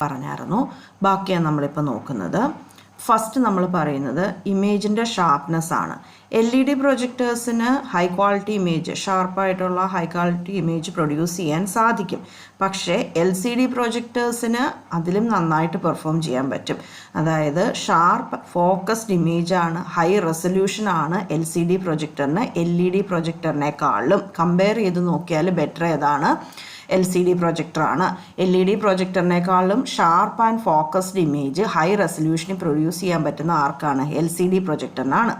പറഞ്ഞായിരുന്നു. ബാക്കിയാണ് നമ്മളിപ്പോൾ നോക്കുന്നത്. ഫസ്റ്റ് നമ്മൾ പറയുന്നത് ഇമേജിൻ്റെ ഷാർപ്നെസ് ആണ്. LED പ്രൊജക്ടേഴ്സിന് ഹൈ ക്വാളിറ്റി ഇമേജ്, ഷാർപ്പായിട്ടുള്ള ഹൈ ക്വാളിറ്റി ഇമേജ് പ്രൊഡ്യൂസ് ചെയ്യാൻ സാധിക്കും. പക്ഷേ LCD പ്രൊജക്ടേഴ്സിന് അതിലും നന്നായിട്ട് പെർഫോം ചെയ്യാൻ പറ്റും. അതായത് ഷാർപ്പ് ഫോക്കസ്ഡ് ഇമേജാണ്, ഹൈ റെസൊല്യൂഷനാണ് LCD പ്രൊജക്ടറിന് LED പ്രൊജക്ടറിനേക്കാളും. കമ്പയർ ചെയ്ത് നോക്കിയാൽ ബെറ്റർ ഏതാണ്? LCD പ്രൊജക്ടറാണ്. LED പ്രൊജക്ടറിനേക്കാളും sharp and focused image high റെസൊല്യൂഷനിൽ പ്രൊഡ്യൂസ് ചെയ്യാൻ പറ്റുന്ന ആർക്കാണ്? LCD പ്രൊജക്ടറിനാണ്.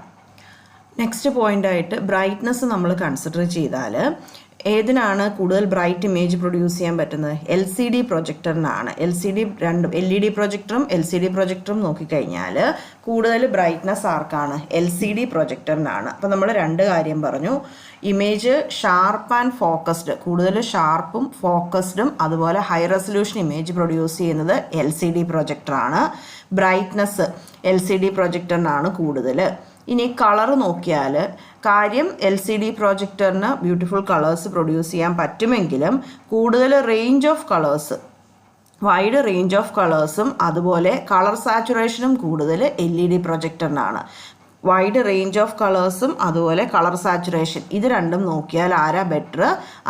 നെക്സ്റ്റ് പോയിൻ്റായിട്ട് ബ്രൈറ്റ്നസ് നമ്മൾ കൺസിഡർ ചെയ്താൽ ഏതിനാണ് കൂടുതൽ ബ്രൈറ്റ് ഇമേജ് പ്രൊഡ്യൂസ് ചെയ്യാൻ പറ്റുന്നത്? LCD പ്രൊജക്ടറിനാണ്. LED പ്രൊജക്ടറും LCD പ്രൊജക്ടറും നോക്കിക്കഴിഞ്ഞാൽ കൂടുതൽ ബ്രൈറ്റ്നസ് ആർക്കാണ്? LCD പ്രൊജക്ടറിനാണ്. അപ്പോൾ നമ്മൾ രണ്ട് കാര്യം പറഞ്ഞു. ഇമേജ് ഷാർപ്പ് ആൻഡ് ഫോക്കസ്ഡ്, കൂടുതൽ ഷാർപ്പും ഫോക്കസ്ഡും അതുപോലെ ഹൈ റെസൊല്യൂഷൻ ഇമേജ് പ്രൊഡ്യൂസ് ചെയ്യുന്നത് LCD പ്രൊജക്ടറാണ്. ബ്രൈറ്റ്നസ് LCD പ്രൊജക്ടറിനാണ് കൂടുതൽ. ഇനി കളർ നോക്കിയാൽ കാര്യം LCD പ്രൊജക്ടറിന് ബ്യൂട്ടിഫുൾ കളേഴ്സ് പ്രൊഡ്യൂസ് ചെയ്യാൻ പറ്റുമെങ്കിലും കൂടുതൽ range of colours, wide range of കളേഴ്സും അതുപോലെ കളർ സാച്ചുറേഷനും കൂടുതൽ LED പ്രൊജക്ടറിനാണ്. വൈഡ് റേഞ്ച് ഓഫ് കളേഴ്സും അതുപോലെ കളർ സാച്ചുറേഷൻ, ഇത് രണ്ടും നോക്കിയാൽ ആരാ ബെറ്റർ?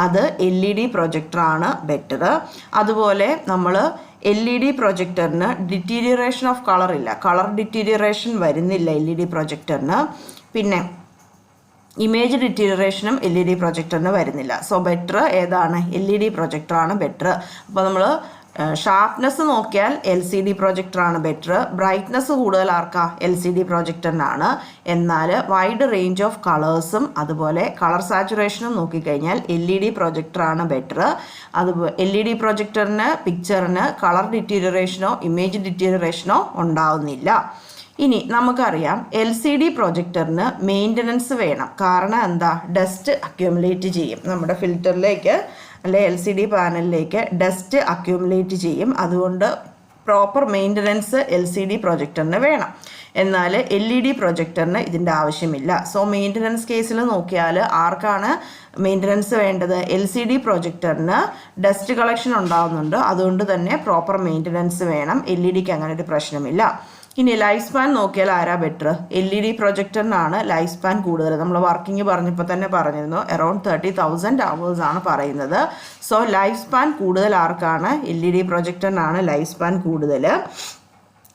അത് LED പ്രൊജക്ടറാണ് ബെറ്റർ. അതുപോലെ നമ്മൾ LED പ്രൊജക്ടറിന് ഡിറ്റീരിയറേഷൻ ഓഫ് കളർ ഇല്ല, കളർ ഡിറ്റീരിയറേഷൻ വരുന്നില്ല LED പ്രൊജക്ടറിന്. പിന്നെ ഇമേജ് ഡിറ്റീരിയറേഷനും LED പ്രൊജക്ടറിന് വരുന്നില്ല. സോ ബെറ്റർ ഏതാണ്? LED പ്രൊജക്ടറാണ് ബെറ്റർ. അപ്പോൾ നമ്മൾ ഷാർപ്നെസ് നോക്കിയാൽ LCD പ്രൊജക്ടറാണ് ബെറ്റർ. ബ്രൈറ്റ്നസ് കൂടുതൽ ആർക്കാ? LCD പ്രൊജക്ടറിനാണ്. എന്നാൽ വൈഡ് റേഞ്ച് ഓഫ് കളേഴ്സും അതുപോലെ കളർ സാച്ചുറേഷനും നോക്കിക്കഴിഞ്ഞാൽ LED പ്രൊജക്ടറാണ് ബെറ്റർ. അതുപോലെ LED പ്രൊജക്ടറിന് പിക്ചറിന് കളർ ഡിറ്റീരിയറേഷനോ ഇമേജ് ഡിറ്റീരിയറേഷനോ ഉണ്ടാവുന്നില്ല. ഇനി നമുക്കറിയാം LCD പ്രൊജക്ടറിന് മെയിൻ്റനൻസ് വേണം. കാരണം എന്താ? ഡസ്റ്റ് അക്യുമുലേറ്റ് ചെയ്യും നമ്മുടെ ഫിൽറ്ററിലേക്ക് അല്ലെ LCD പാനലിലേക്ക് ഡസ്റ്റ് അക്യുമുലേറ്റ് ചെയ്യും. അതുകൊണ്ട് പ്രോപ്പർ മെയിൻ്റനൻസ് LCD പ്രൊജക്ടറിന് വേണം. എന്നാൽ LED പ്രൊജക്ടറിന് ഇതിൻ്റെ ആവശ്യമില്ല. സോ മെയിൻ്റനൻസ് കേസിൽ നോക്കിയാൽ ആർക്കാണ് മെയിൻ്റനൻസ് വേണ്ടത്? LCD പ്രൊജക്ടറിന് ഡസ്റ്റ് കളക്ഷൻ ഉണ്ടാകുന്നുണ്ട്, അതുകൊണ്ട് തന്നെ പ്രോപ്പർ മെയിൻ്റനൻസ് വേണം. LED-ക്ക് അങ്ങനെ ഒരു പ്രശ്നമില്ല. ഇനി ലൈഫ് സ്പാൻ നോക്കിയാൽ ആരാ ബെറ്റർ? LED പ്രൊജക്ടറിനാണ് ലൈഫ് സ്പാൻ കൂടുതൽ. നമ്മൾ വർക്കിംഗ് പറഞ്ഞപ്പോൾ തന്നെ പറഞ്ഞിരുന്നു, അറൗണ്ട് 30,000 hours ആണ് പറയുന്നത്. സോ ലൈഫ് സ്പാൻ കൂടുതൽ ആർക്കാണ്? LED പ്രൊജക്ടറിനാണ് ലൈഫ് സ്പാൻ കൂടുതൽ.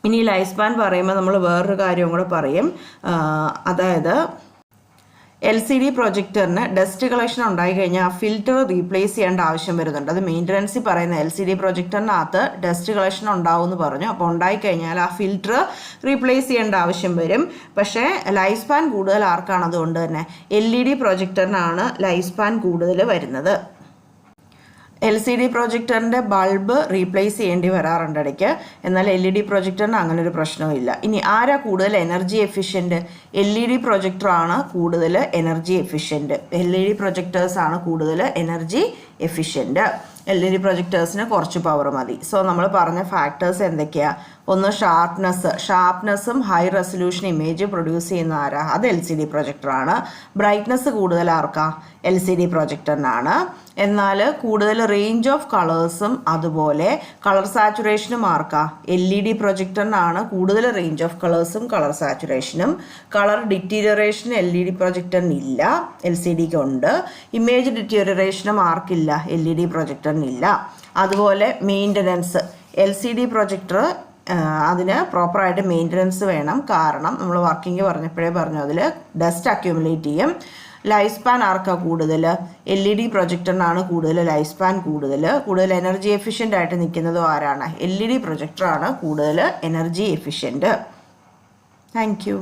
ഇനി ലൈഫ് സ്പാൻ പറയുമ്പോൾ നമ്മൾ വേറൊരു കാര്യം കൂടെ പറയും. അതായത് LCD പ്രൊജക്ടറിന് ഡസ്റ്റ് കളക്ഷൻ ഉണ്ടായിക്കഴിഞ്ഞാൽ ആ ഫിൽറ്റർ റീപ്ലേസ് ചെയ്യേണ്ട ആവശ്യം വരുന്നുണ്ട്. അത് മെയിൻ്റനൻസിൽ പറയുന്ന LCD പ്രൊജക്ടറിനകത്ത് ഡസ്റ്റ് കളക്ഷൻ ഉണ്ടാവും എന്ന് പറഞ്ഞു. അപ്പോൾ ഉണ്ടായിക്കഴിഞ്ഞാൽ ആ ഫിൽറ്റർ റീപ്ലേസ് ചെയ്യേണ്ട ആവശ്യം വരും. പക്ഷേ ലൈഫ് സ്പാൻ കൂടുതൽ ആർക്കാണ്? അതുകൊണ്ട് തന്നെ LED പ്രൊജക്ടറിനാണ് ലൈഫ് സ്പാൻ കൂടുതൽ വരുന്നത്. LCD പ്രൊജക്ടറിൻ്റെ ബൾബ് റീപ്ലേസ് ചെയ്യേണ്ടി വരാറുണ്ട് ഇടയ്ക്ക്. എന്നാൽ LED പ്രൊജക്ടറിന് അങ്ങനെ ഒരു പ്രശ്നവുമില്ല. ഇനി ആരാ കൂടുതൽ എനർജി എഫിഷ്യൻറ്റ്? LED പ്രൊജക്ടറാണ് കൂടുതൽ എനർജി എഫിഷ്യൻറ്റ്. LED പ്രൊജക്ടേഴ്സാണ് കൂടുതൽ എനർജി എഫിഷ്യൻറ്റ്. LED പ്രൊജക്ടേഴ്സിന് കുറച്ച് പവർ മതി. സോ നമ്മൾ പറഞ്ഞ ഫാക്ടേഴ്സ് എന്തൊക്കെയാണ്? ഒന്ന് ഷാർപ്നെസ്സും ഹൈ റെസൊല്യൂഷൻ ഇമേജ് പ്രൊഡ്യൂസ് ചെയ്യുന്ന ആരാ? അത് LCD പ്രൊജക്ടറാണ്. ബ്രൈറ്റ്നസ് കൂടുതൽ ആർക്കാ? LCD പ്രൊജക്ടറിനാണ്. എന്നാൽ കൂടുതൽ റേഞ്ച് ഓഫ് കളേഴ്സും അതുപോലെ കളർ സാച്ചുറേഷനും ആർക്കാ? LED പ്രൊജക്ടറിനാണ് കൂടുതൽ റേഞ്ച് ഓഫ് കളേഴ്സും കളർ സാച്ചുറേഷനും. കളർ ഡിറ്റീരിയറേഷൻ LED പ്രൊജക്ടറിനില്ല, LCD-ക്ക് ഉണ്ട്. ഇമേജ് ഡിറ്റീരിയറേഷനും ആർക്കില്ല? LED പ്രൊജക്ടറിനില്ല. അതുപോലെ മെയിൻ്റനൻസ് LCD പ്രൊജക്ടർ അതിന് പ്രോപ്പറായിട്ട് മെയിൻ്റനൻസ് വേണം. കാരണം നമ്മൾ വർക്കിംഗ് പറഞ്ഞപ്പോഴേ പറഞ്ഞു അതിൽ ഡസ്റ്റ് അക്യുമുലേറ്റ് ചെയ്യും. ലൈഫ് സ്പാൻ ആർക്കാ കൂടുതൽ? LED പ്രൊജക്ടറിനാണ് കൂടുതൽ ലൈഫ് സ്പാൻ കൂടുതൽ എനർജി എഫിഷ്യൻ്റ് ആയിട്ട് നിൽക്കുന്നതും ആരാണ്? LED പ്രൊജക്ടറാണ് കൂടുതൽ എനർജി എഫിഷ്യൻറ്റ്. Thank you.